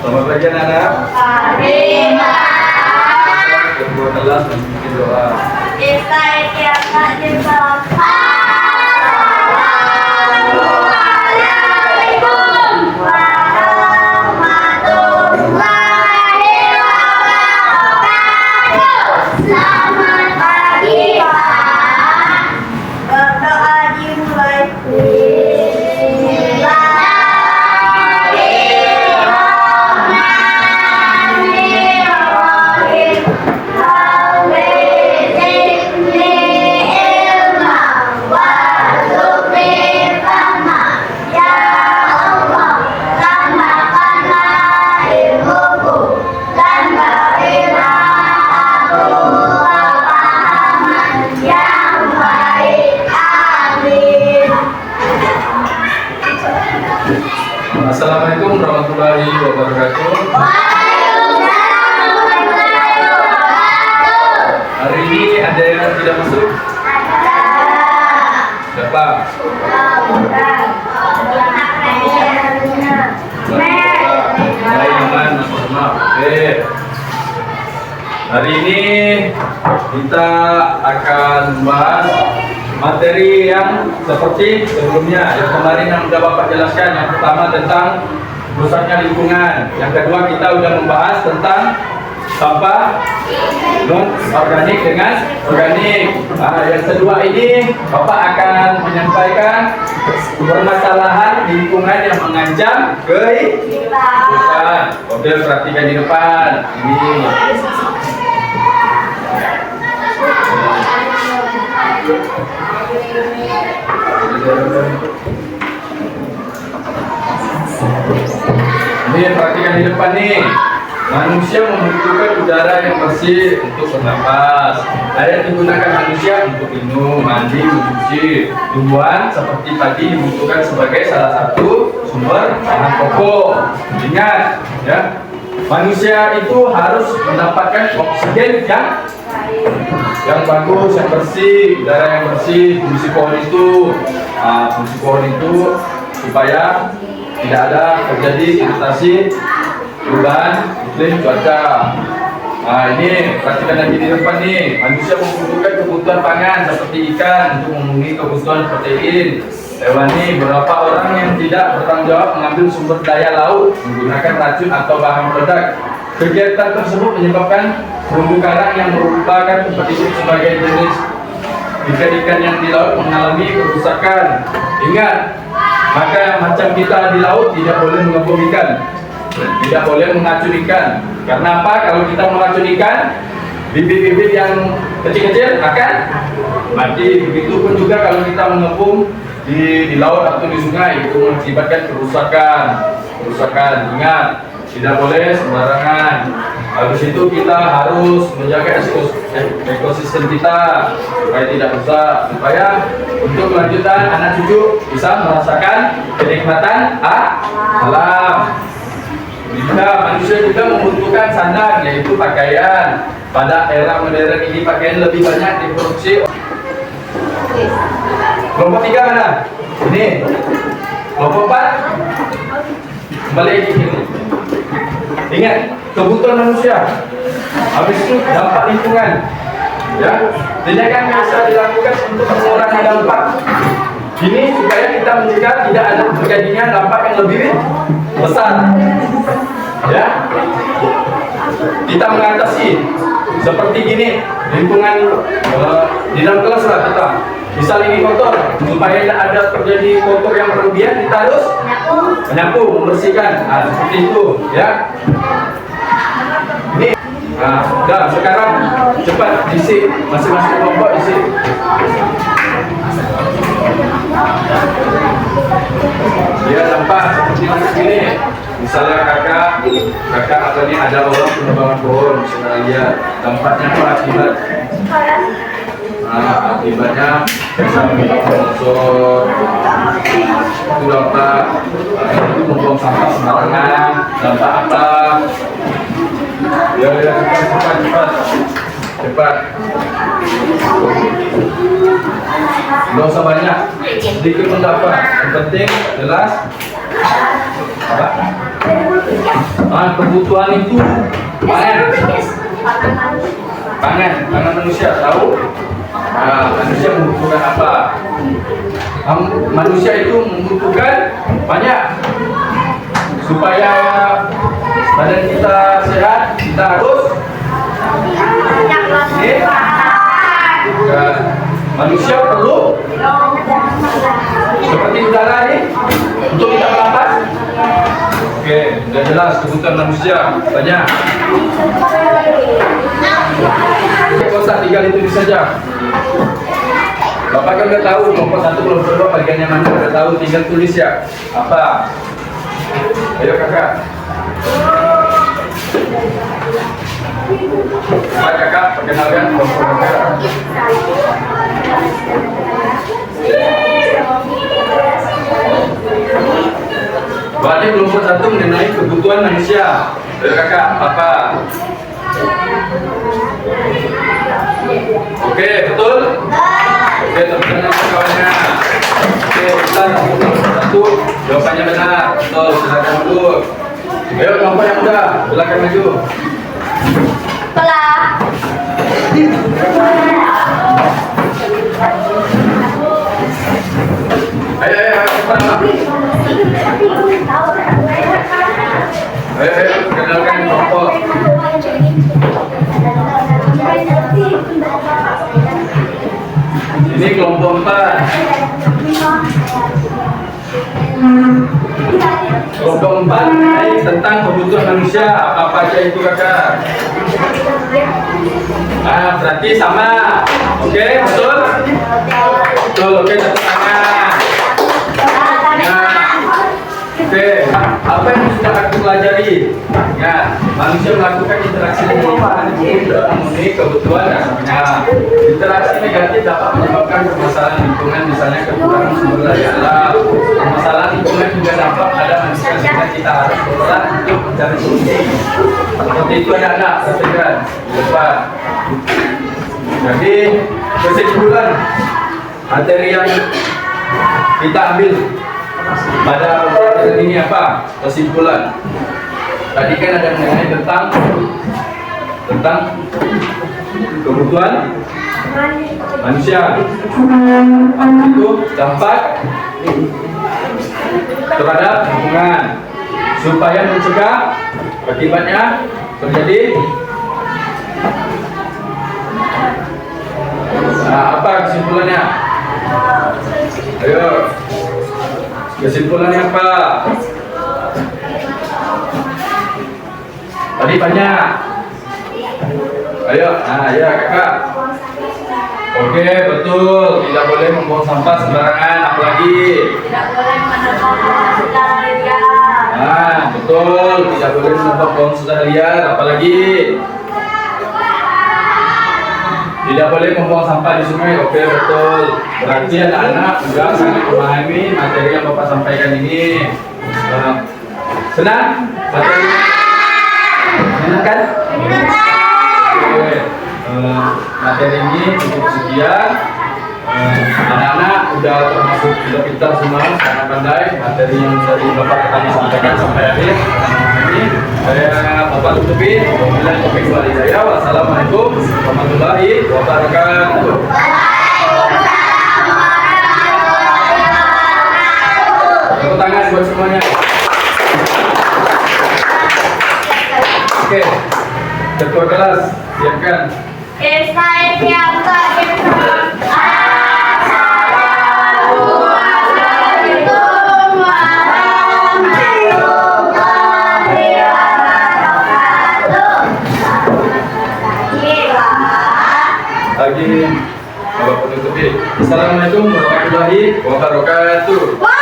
Selamat pagi anak-anak. Kedua kelas memimpin doa. Selamat pagi, Pak. Berdoa dimulai. Assalamualaikum warahmatullahi wabarakatuh. Hari ini ada yang tidak masuk? Siapa? Baik, aman, masuk semua. Oke. Hari ini kita akan membahas materi yang seperti sebelumnya. Yang kemarin yang sudah Bapak jelaskan, yang pertama tentang rusaknya lingkungan. Yang kedua kita sudah membahas tentang sampah non organik dengan organik. Yang kedua ini Bapak akan menyampaikan permasalahan lingkungan yang mengancam kehidupan. Oke, perhatikan di depan ini. Ini perhatikan di depan nih. Manusia membutuhkan udara yang bersih untuk bernapas. Air digunakan manusia untuk minum, mandi, mencuci. Tumbuhan seperti padi dibutuhkan sebagai salah satu sumber bahan pokok. Ingat, ya, manusia itu harus mendapatkan oksigen yang bagus, yang bersih, udara yang bersih. Fungsi pohon itu supaya tidak ada terjadi iritasi perubahan iklim cuaca. Ini perhatikan lagi di depan nih. Manusia membutuhkan kebutuhan pangan seperti ikan untuk memenuhi kebutuhan protein hewani. Beberapa orang yang tidak bertanggung jawab mengambil sumber daya laut menggunakan racun atau bahan peledak. Kegiatan tersebut menyebabkan terumbu karang yang merupakan tempat hidup sebagai jenis ikan-ikan yang di laut mengalami kerusakan. Ingat, maka macam kita di laut tidak boleh mengepung ikan, tidak boleh mengacun ikan. Karena apa? Kalau kita mengacun ikan, bibit-bibit yang kecil-kecil akan mati. Begitupun juga kalau kita mengepung di laut atau di sungai, itu mengakibatkan kerusakan. Ingat, tidak boleh sembarangan. Habis itu kita harus menjaga ekosistem kita supaya tidak rusak, supaya untuk kelanjutan anak cucu bisa merasakan kenikmatan alam. Juga manusia juga membutuhkan sandang, yaitu pakaian. Pada era modern ini pakaian lebih banyak diproduksi. Kelompok 3 mana? Ini. Kelompok 4. Kembali ke sini. Ingat, kebutuhan manusia. Habis itu dampak lingkungan. Ya, tindakan yang bisa dilakukan untuk mengurangi dampak ini supaya kita mencegah tidak ada terjadinya dampak yang lebih besar. Ya, kita mengatasi seperti gini lingkungan di dalam kelas lah kita. Misal ini kotor, supaya tidak ada terjadi kotor yang berlebihan, kita harus menyapu, membersihkan. Seperti itu, ya. Ini, udah sekarang cepat isi masing-masing kelompok isi. Ya, dampak seperti ini. Misalnya kakak apa nih, ada orang penebangan pohon, misalnya lihat dampaknya apa akibat. Akibatnya bisa longsor, itu dampak itu membuang sampah sembarangan. Dampak apa? Ya cepat. Nggak usah banyak, sedikit mendapat. Yang penting jelas apa? Kebutuhan itu pangan manusia tahu. Manusia membutuhkan apa? Manusia itu membutuhkan banyak supaya badan kita sehat. Kita harus manusia perlu seperti udara ini untuk kita bernapas. Oke, sudah jelas kebutuhan manusia banyak. Kok usah tinggal itu saja. Bapak kan udah tahu kelompok 1, kelompok 2 bagiannya mana, udah tahu, tinggal tulis ya. Apa? Ayo kakak. Kakak, perkenalkan kelompok kakak. Berarti kelompok 1 mengenai kebutuhan manusia. Ayo kakak, apa? Oke, betul? Oke, teman-teman kawannya. Oke, kita kelompok 1 jawabannya benar. Betul, silakan dulu. Ayo kelompok yang udah, silakan maju. Pelah. Ayo, cepat. Ayo, kenalkan kelompok. Ini kelompok 4. Kelompok 4 mengenai tentang kebutuhan manusia. Apa aja itu kakak? Berarti sama. Oke, betul? Betul, oke, tepuk tangan. Oke, apa yang sudah aku pelajari? Ya, manusia melakukan interaksi dengan memenuhi kebutuhan dasarnya. Interaksi negatif dapat menyebabkan permasalahan lingkungan, misalnya kekurangan sumber daya alam. Permasalahan lingkungan juga dapat ada manusia sehingga kita harus berperan untuk mencari solusi. Seperti itu anak-anak, perhatikan depan. Jadi kesimpulan materi yang kita ambil pada pelajaran ini apa? Kesimpulan. Tadi kan ada mengenai tentang kebutuhan manusia. Itu dampak terhadap lingkungan supaya mencegah akibatnya terjadi. Apa kesimpulannya? Ayo. Kesimpulannya apa? Tadi banyak. Ayo, ya kakak. Oke, betul. Tidak boleh membuang sampah sembarangan, apalagi. Tidak boleh menemukan secara liar. Betul. Tidak boleh membuang secara liar, apalagi. Tidak boleh membuang sampah di sungai. Oke, betul. Berarti anak-anak sudah sangat memahami materi yang Bapak sampaikan ini. Senang? Materinya? Senang kan? Oke. Materi ini cukup sekian. Anak-anak sudah termasuk sudah pintar semua, sangat pandai. Materi yang dari Bapak tadi sampaikan sampai akhir. Ini saya Bapak tutupi. Wabillahi taufiq wal hidayah. Wassalamualaikum warahmatullahi wabarakatuh. Tepuk tangan buat semuanya. Oke, ketua kelas siapkan. Lagi Bapak penutupi. Assalamualaikum warahmatullahi wabarakatuh.